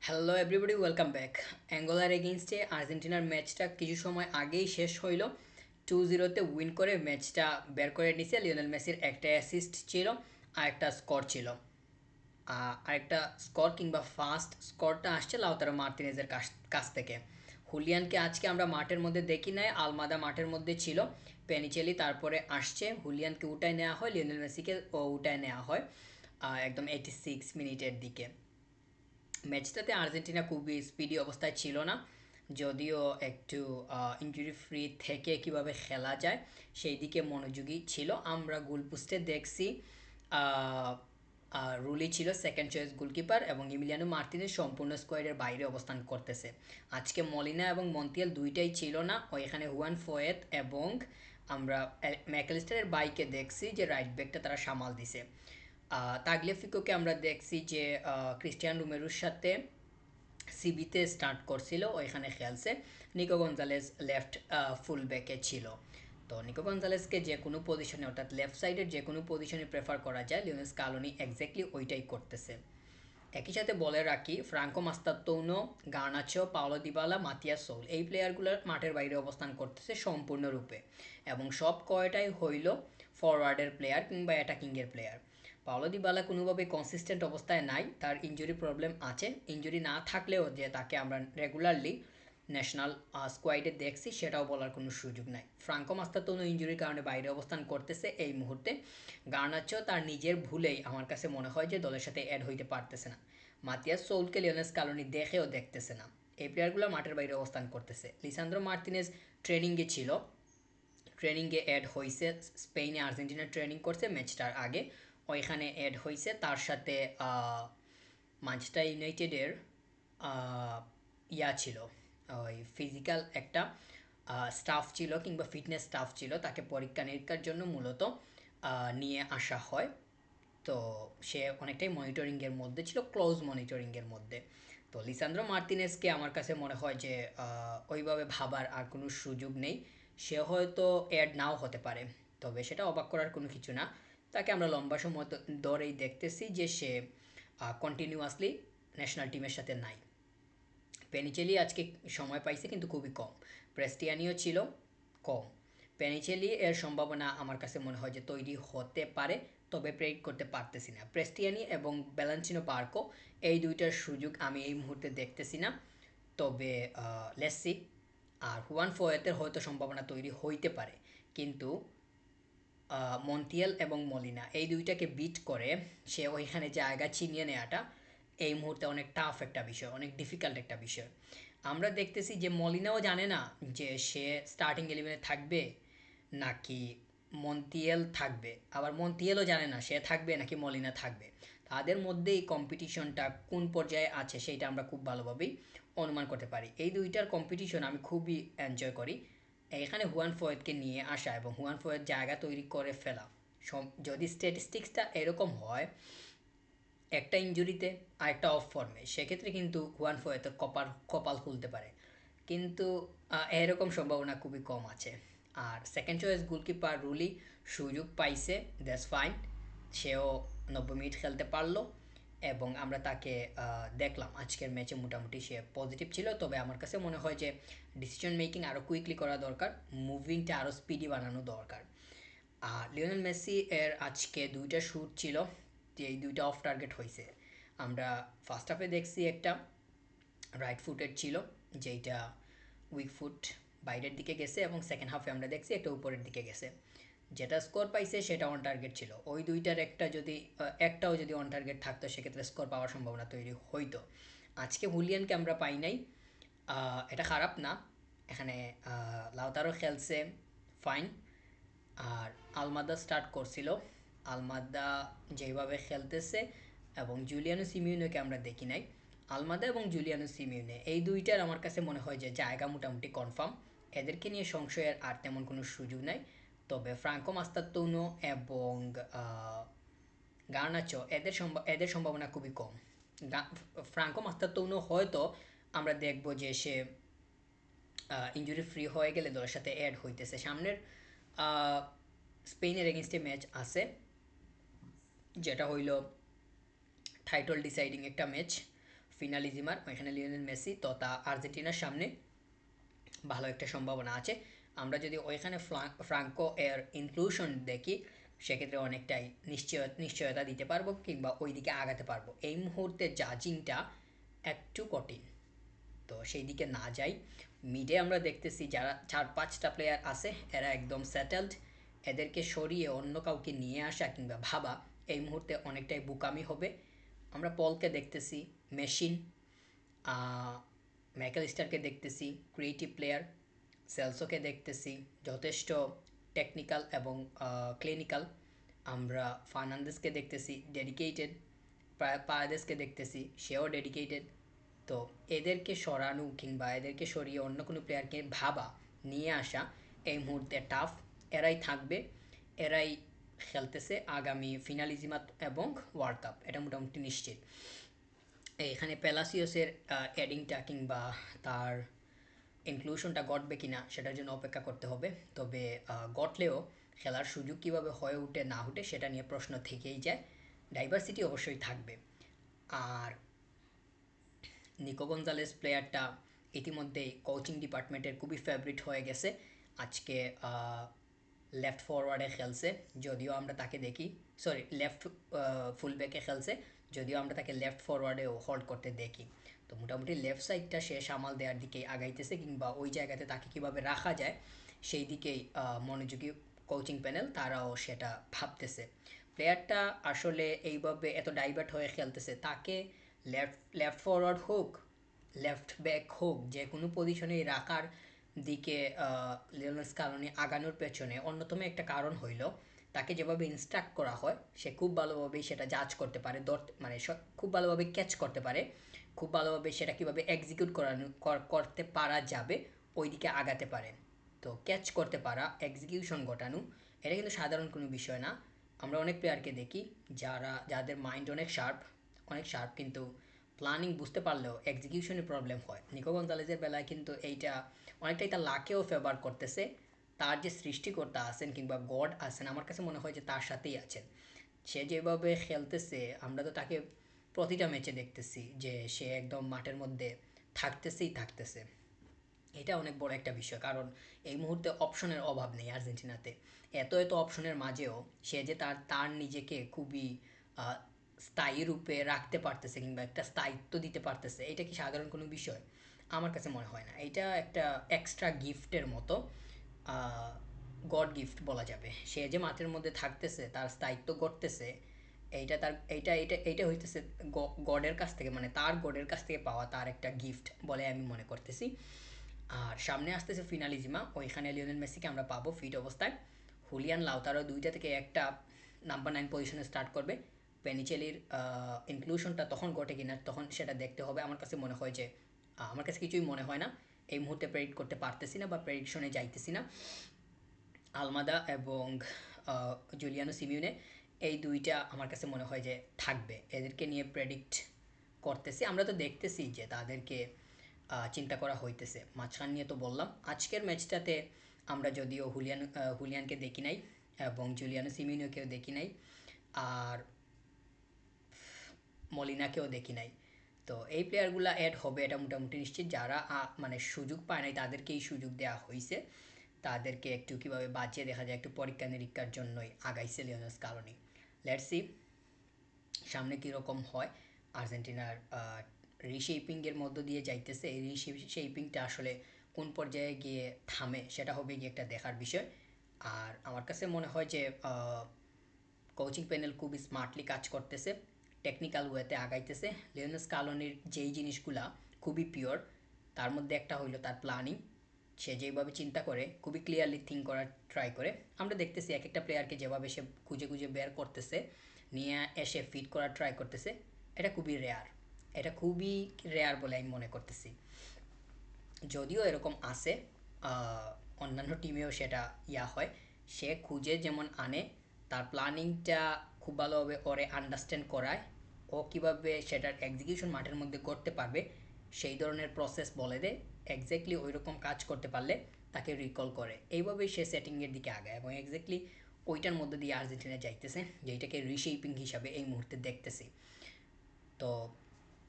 Hello everybody welcome back. অ্যাঙ্গোলার এগেইনস্টে আর্জেন্টিনার ম্যাচটা কিছু সময় আগেই শেষ হইল। 2-0 উইন করে ম্যাচটা বের করে নিছে। লিওনেল মেসির একটা অ্যাসিস্ট ছিল আর একটা স্কোর ছিল। আরেকটা স্কোর কিংবা ফার্স্ট স্কোরটা আসছে লাউতারো মার্তিনেজের কাছ থেকে। হুলিয়ানকে আজকে আমরা মাঠের মধ্যে দেখি নাই, আলমাদা মাঠের মধ্যে ছিল। পেনিচেলি তারপরে আসছে, হুলিয়ানকে উঠায় নেওয়া হয়, লিওনেল মেসিকে উঠায় নেওয়া হয় একদম 86 মিনিটের দিকে। ম্যাচটাতে আর্জেন্টিনা খুবই স্পিডি অবস্থায় ছিল না, যদিও একটু ইনজুরি ফ্রি থেকে কিভাবে খেলা যায় সেই দিকে মনোযোগী ছিল। আমরা গোলপোস্টে দেখছি রুলি ছিল সেকেন্ড চয়েস গোলকিপার এবং ইমিলিয়ানো মার্তিনেজ সম্পূর্ণ স্কোয়াডের বাইরে অবস্থান করতেছে। আজকে মলিনা এবং মন্তিয়াল দুইটাই ছিল না, ওইখানে হুয়ান ফোয়েত এবং আমরা ম্যাকঅ্যালিস্টারের বাইকে দেখছি যে রাইট ব্যাকটা তারা সামাল দিছে। তাগলিয়াফিকোকে আমরা দেখছি যে ক্রিস্টিয়ান রোমেরোর সাথে সিবিতে স্টার্ট করছিল, ওইখানে খেলছে। নিকো গঞ্জালেস লেফট ফুল ব্যাকে ছিল। তো নিকো গঞ্জালেসকে যে কোনো পজিশনে অর্থাৎ লেফট সাইডের যে কোনো পজিশনে প্রেফার করা যায়, লিওনেল স্কালোনি এক্স্যাক্টলি ওইটাই করতেছে। একই সাথে বলে রাখি, Franco Mastantuono, Garnacho, Paulo Dybala, Matias Soule এই প্লেয়ারগুলোর মাঠের বাইরে অবস্থান করতেছে সম্পূর্ণরূপে, এবং সব কয়টাই হইল ফরওয়ার্ডের প্লেয়ার কিংবা অ্যাটাকিংয়ের প্লেয়ার। পাওলো দিবালা কোনোভাবে কনসিস্টেন্ট অবস্থায় নাই, তার ইনজুরি প্রবলেম আছে। ইনজুরি না থাকলেও যে তাকে আমরা রেগুলারলি ন্যাশনাল স্কোয়াডে দেখছি সেটাও বলার কোনো সুযোগ নাই। ফ্রাঙ্কো মাস্তাতোনো ইনজুরির কারণে বাইরে অবস্থান করতেছে এই মুহূর্তে। গার্নাচো তার নিজের ভুলেই আমার কাছে মনে হয় যে দলের সাথে অ্যাড হইতে পারতেছে না। মাতিয়াস সোলকে লিওনেল স্কালোনি দেখেও দেখতেছে না। এই প্লেয়ারগুলো মাঠের বাইরে অবস্থান করতেছে। লিসান্দ্রো মার্তিনেজ ট্রেনিংয়ে ছিল, ট্রেনিংয়ে অ্যাড হয়েছে। স্পেনে আর্জেন্টিনা ট্রেনিং করছে ম্যাচটার আগে, ওইখানে অ্যাড হয়েছে। তার সাথে ম্যানচেস্টার ইউনাইটেডের ছিল, ওই ফিজিক্যাল একটা স্টাফ ছিল কিংবা ফিটনেস স্টাফ ছিল, তাকে পরীক্ষা নিরীক্ষার জন্য মূলত নিয়ে আসা হয়। তো সে অনেকটাই মনিটরিংয়ের মধ্যে ছিল, ক্লোজ মনিটরিংয়ের মধ্যে। তো লিসান্দ্রো মার্তিনেজকে আমার কাছে মনে হয় যে ওইভাবে ভাবার আর কোনো সুযোগ নেই। সে হয়তো অ্যাড নাও হতে পারে, তবে সেটা অবাক করার কোনো কিছু না। তাকে আমরা লম্বা সময় ধরেই দেখতেছি যে সে কন্টিনিউয়াসলি ন্যাশনাল টিমের সাথে নাই। পেনিচেলি আজকে সময় পাইছে কিন্তু খুবই কম। প্রেস্টিয়ানিও ছিল কম। পেনিচেলি এর সম্ভাবনা আমার কাছে মনে হয় যে তৈরি হতে পারে, তবে প্রেডিক্ট করতে পারতেছি না। প্রেস্টিয়ানি এবং ব্যালান্সিনো বার্কো এই দুইটার সুযোগ আমি এই মুহূর্তে দেখতেছি না, তবে লেসি আর হুয়ান ফোয়েতের হয়তো সম্ভাবনা তৈরি হইতে পারে। কিন্তু মন্তিয়াল এবং মলিনা এই দুইটাকে বিট করে সে ওইখানে জায়গা ছিনিয়ে নেওয়াটা এই মুহূর্তে অনেক টাফ একটা বিষয়, অনেক ডিফিকাল্ট একটা বিষয়। আমরা দেখতেছি যে মলিনাও জানে না যে সে স্টার্টিং ইলেভেনে থাকবে নাকি মন্তিয়াল থাকবে, আবার মন্তিয়ালও জানে না সে থাকবে নাকি মলিনা থাকবে। তাদের মধ্যে এই কম্পিটিশনটা কোন পর্যায়ে আছে সেইটা আমরা খুব ভালোভাবেই অনুমান করতে পারি। এই দুইটার কম্পিটিশন আমি খুবই এনজয় করি। এখানে হুয়ান ফয়েদকে নিয়ে আসা এবং হুয়ান ফয়েদ জায়গা তৈরি করে ফেলা, যদি স্ট্যাটিস্টিক্সটা এরকম হয় একটা ইঞ্জুরিতে আর একটা অফ ফর্মে, সেক্ষেত্রে কিন্তু হুয়ান ফয়েদ কপাল খুলতে পারে। কিন্তু এরকম সম্ভাবনা খুবই কম আছে। আর সেকেন্ড চয়েস গোলকিপার রুলি সুযোগ পাইছে, দ্যাটস ফাইন। সেও 90 মিনিট খেলতে পারলো এবং আমরা তাকে দেখলাম আজকের ম্যাচে মোটামুটি সে পজিটিভ ছিল। তবে আমার কাছে মনে হয় যে ডিসিশন মেকিং আরও কুইকলি করা দরকার, মুভিংটা আরও স্পিডি বানানো দরকার। আর লিওনেল মেসি এর আজকে দুইটা শ্যুট ছিল, যে এই দুইটা অফ টার্গেট হয়েছে। আমরা ফার্স্ট হাফে দেখছি একটা রাইট ফুটের ছিল, যেইটা উইক ফুট বাইরের দিকে গেছে, এবং সেকেন্ড হাফে আমরা দেখছি একটা উপরের দিকে গেছে। যেটা স্কোর পাইছে সেটা অন টার্গেট ছিল। ওই দুইটার একটাও যদি অন টার্গেট থাকতো সেক্ষেত্রে স্কোর পাওয়ার সম্ভাবনা তৈরি হইতো। আজকে হুলিয়ানকে আমরা পাই নাই, এটা খারাপ না। এখানে লাউতারও খেলছে, ফাইন। আর আলমাদা স্টার্ট করছিল, আলমাদা যেভাবে খেলতেছে, এবং জুলিয়ানো সিমিউনোকে আমরা দেখি নাই। আলমাদা এবং জুলিয়ানো সিমিউনে এই দুইটার আমার কাছে মনে হয় যে জায়গা মোটামুটি কনফার্ম, এদেরকে নিয়ে সংশয়ের আর তেমন কোনো সুযোগ নাই। তবে ফ্রাঙ্কো মাস্তাতুনো এবং গার্নাচো এদের সম্ভাবনা খুবই কম। ফ্রাঙ্কো মাস্তাতুনো হয়তো আমরা দেখব যে সে ইনজুরি ফ্রি হয়ে গেলে দলের সাথে অ্যাড হইতেছে। সামনের স্পেনের এগেনস্টে ম্যাচ আছে, যেটা হইল টাইটল ডিসাইডিং একটা ম্যাচ। ফিনালিজিমার ওইখানে লিওনেল মেসি, তো তা আর্জেন্টিনার সামনে ভালো একটা সম্ভাবনা আছে। আমরা যদি ওইখানে ফ্রাঙ্কো এর ইনক্লুশন দেখি, সেক্ষেত্রে অনেকটাই নিশ্চয়তা দিতে পারবো কিংবা ওই দিকে আগাতে পারবো। এই মুহূর্তে জাজিংটা একটু কঠিন, তো সেই দিকে না যাই। মিডে আমরা দেখতেছি যারা 4-5টা প্লেয়ার আছে এরা একদম সেটেলড, এদেরকে সরিয়ে অন্য কাউকে নিয়ে আসা কিংবা ভাবা এই মুহূর্তে অনেকটাই বোকামি হবে। আমরা পলকে দেখতেছি মেশিন, ম্যাকেলিস্টারকে দেখতেছি ক্রিয়েটিভ প্লেয়ার, সেলসোকে দেখতেছি যথেষ্ট টেকনিক্যাল এবং ক্লিনিক্যাল। আমরা ফার্নান্দেসকে দেখতেছি ডেডিকেটেড, পারাদেসকে দেখতেছি সেও ডেডিকেটেড। তো এদেরকে সরানো কিংবা এদেরকে সরিয়ে অন্য কোনো প্লেয়ারকে ভাবা নিয়ে আসা এই মুহূর্তে টাফ। এরাই থাকবে, এরাই খেলতেছে আগামী ফিনালিজিমা এবং ওয়ার্ল্ড কাপ, এটা মোটামুটি নিশ্চিত। এখানে প্যালাসিওসের অ্যাডিংটা কিংবা তার ইনক্লুশনটা ঘটবে কিনা সেটার জন্য অপেক্ষা করতে হবে। তবে ঘটলেও খেলার সুযোগ কীভাবে হয়ে ওঠে না ওঠে সেটা নিয়ে প্রশ্ন থেকেই যায়। ডাইভার্সিটি অবশ্যই থাকবে। আর নিকো গঞ্জালেস প্লেয়ারটা ইতিমধ্যেই কোচিং ডিপার্টমেন্টের খুবই ফেভারিট হয়ে গেছে। আজকে লেফট ফরওয়ার্ডে খেলছে, যদিও আমরা তাকে দেখি, সরি লেফট ফুলব্যাকে খেলছে, যদিও আমরা তাকে লেফট ফরওয়ার্ডেও হোল্ড করতে দেখি। তো মোটামুটি লেফট সাইডটা সে সামাল দেওয়ার দিকেই আগাইতেছে কিংবা ওই জায়গাতে তাকে কীভাবে রাখা যায় সেই দিকেই মনোযোগী কোচিং প্যানেল তারাও সেটা ভাবতেছে। প্লেয়ারটা আসলে এইভাবে এত ডাইভার্ট হয়ে খেলতেছে, তাকে লেফট ফরওয়ার্ড হোক লেফট ব্যাক হোক যে কোনো পজিশনেই রাখার দিকে লিওনেল স্কালোনি আগানোর পেছনে অন্যতম একটা কারণ হইল তাকে যেভাবে ইনস্ট্রাক্ট করা হয় সে খুব ভালোভাবেই সেটা জাজ করতে পারে, মানে খুব ভালোভাবে ক্যাচ করতে পারে, খুব ভালোভাবে সেটা কীভাবে এক্সিকিউট করতে পারা যাবে ওই দিকে আগাতে পারে। তো ক্যাচ করতে পারা, এক্সিকিউশন ঘটানো, এটা কিন্তু সাধারণ কোনো বিষয় না। আমরা অনেক প্লেয়ারকে দেখি যাদের মাইন্ড অনেক শার্প কিন্তু প্ল্যানিং বুঝতে পারলেও এক্সিকিউশনে প্রবলেম হয়। নিকো গঞ্জালেজের বেলায় কিন্তু এইটা অনেকটাই তার লাকেও ফেভার করতেছে। তার যে সৃষ্টিকর্তা আছেন কিংবা গড আছেন আমার কাছে মনে হয় যে তার সাথেই আছেন। সে যেভাবে খেলতেছে আমরা তো তাকে প্রতিটা ম্যাচে দেখতেছি যে সে একদম মাঠের মধ্যে থাকতেছে। এটা অনেক বড় একটা বিষয়, কারণ এই মুহূর্তে অপশনের অভাব নেই আর্জেন্টিনাতে। এত অপশনের মাঝেও সে যে তার নিজেকে খুবই স্থায়ী রূপে রাখতে পারতেছে কিংবা একটা স্থায়িত্ব দিতে পারতেছে, এটা কি সাধারণ কোনো বিষয়? আমার কাছে মনে হয় না। এটা একটা এক্সট্রা গিফটের মতো, গড গিফট বলা যাবে। সে যে মাঠের মধ্যে থাকতেছে, তার স্থায়িত্ব গড়তেছে, এইটা হইতেছে গডের কাছ থেকে, মানে তার গডের কাছ থেকে পাওয়া তার একটা গিফট বলে আমি মনে করতেছি। আর সামনে আসতেছে ফিনালিজিমা, ওইখানে লিওনেল মেসিকে আমরা পাবো ফিট অবস্থায়। হুলিয়ান লাউতারো দুইটা থেকে একটা নাম্বার 9 পজিশনে স্টার্ট করবে। পেনিচেলির ইনক্লুশনটা তখন ঘটে কিনা তখন সেটা দেখতে হবে। আমার কাছে মনে হয় যে আমার কাছে কিছুই মনে হয় না, এই মুহূর্তে প্রেডিক্ট করতে পারতেছি না বা প্রেডিকশনে যাইতেছি না। আলমাদা এবং জুলিয়ানো সিমিউনে এই দুইটা আমার কাছে মনে হয় যে থাকবে, এদেরকে নিয়ে প্রেডিক্ট করতেছি। আমরা তো দেখতেছি যে তাদেরকে চিন্তা করা হইতেছে। মাঝখান নিয়ে তো বললাম আজকের ম্যাচটাতে আমরা যদিও হুলিয়ানকে দেখি নাই এবং জুলিয়ানো সিমিউনোকেও দেখি নাই, আর মলিনাকেও দেখি নাই। তো এই প্লেয়ারগুলো অ্যাড হবে এটা মোটামুটি নিশ্চিত। যারা মানে সুযোগ পায় নাই তাদেরকেই সুযোগ দেওয়া হয়েছে, তাদেরকে একটু কীভাবে বাঁচিয়ে দেখা যায় একটু পরীক্ষা নিরীক্ষার জন্যই আগাইছে লিওনেল স্কালোনি। লেটস সি সামনে কীরকম হয়। আর্জেন্টিনার রিশেপিংয়ের মধ্য দিয়ে যাইতেছে, এই রিশেপিংটা আসলে কোন পর্যায়ে গিয়ে থামে সেটা হবে গিয়ে একটা দেখার বিষয়। আর আমার কাছে মনে হয় যে কোচিং প্যানেল খুবই স্মার্টলি কাজ করতেছে, টেকনিক্যাল ওয়েতে আগাইতেছে। লিওনেল স্কালোনির যেই জিনিসগুলা খুবই পিওর, তার মধ্যে একটা হইলো তার প্ল্যানিং। সে যেভাবে চিন্তা করে খুবই ক্লিয়ারলি থিঙ্ক করার ট্রাই করে। আমরা দেখতেছি এক একটা প্লেয়ারকে যেভাবে সে খুঁজে বের করতেছে, নিয়ে এসে ফিট করার ট্রাই করতেছে, এটা খুবই রেয়ার বলে আমি মনে করতেছি। যদিও এরকম আছে অন্যান্য টিমেও সেটা হয়, সে খুঁজে যেমন আনে, তার প্ল্যানিংটা খুব ভালোভাবে ওরে আন্ডারস্ট্যান্ড করায়, ও কীভাবে সেটার এক্সিকিউশন মাঠের মধ্যে করতে পারবে সেই ধরনের প্রসেস বলে দেয়। এক্স্যাক্টলি ওই রকম কাজ করতে পারলে তাকে রিকল করে, এইভাবেই সে সেটিংয়ের দিকে আগায় এবং এক্স্যাক্টলি ওইটার মধ্যে দিয়ে আর্জেন্টিনা যাইতেছে, যেটাকে রিশেপিং হিসাবে এই মুহূর্তে দেখতেছি। তো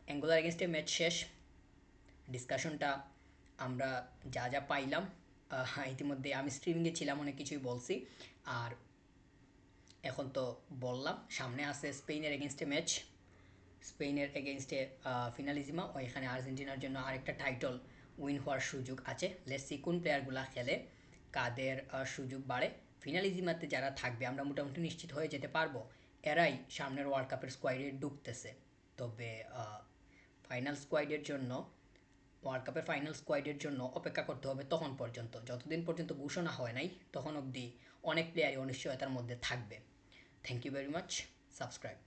অ্যাঙ্গোলার এগেনস্টে ম্যাচ শেষ। ডিসকাশনটা আমরা যা যা পাইলাম, ইতিমধ্যে আমি স্ট্রিমিংয়ে ছিলাম, অনেক কিছুই বলছি। আর এখন তো বললাম, সামনে আছে স্পেনের এগেনস্টে ম্যাচ, স্পেনের এগেনস্টে ফিনালিজিমা, ও এখানে আর্জেন্টিনার জন্য আরেকটা টাইটল উইন হওয়ার সুযোগ আছে। লেটস কোন প্লেয়ারগুলো খেলে, কাদের সুযোগ বাড়ে। ফিনালিজিমাতে যারা থাকবে আমরা মোটামুটি নিশ্চিত হয়ে যেতে পারবো এরাই সামনের ওয়ার্ল্ড কাপের স্কোয়াডে ঢুকতেছে। তবে ফাইনাল স্কোয়াডের জন্য, ওয়ার্ল্ড কাপের ফাইনাল স্কোয়াডের জন্য অপেক্ষা করতে হবে তখন পর্যন্ত, যতদিন পর্যন্ত ঘোষণা হয় নাই তখন অবধি অনেক প্লেয়ারই অনিশ্চয়তার মধ্যে থাকবে। Thank you very much. Subscribe.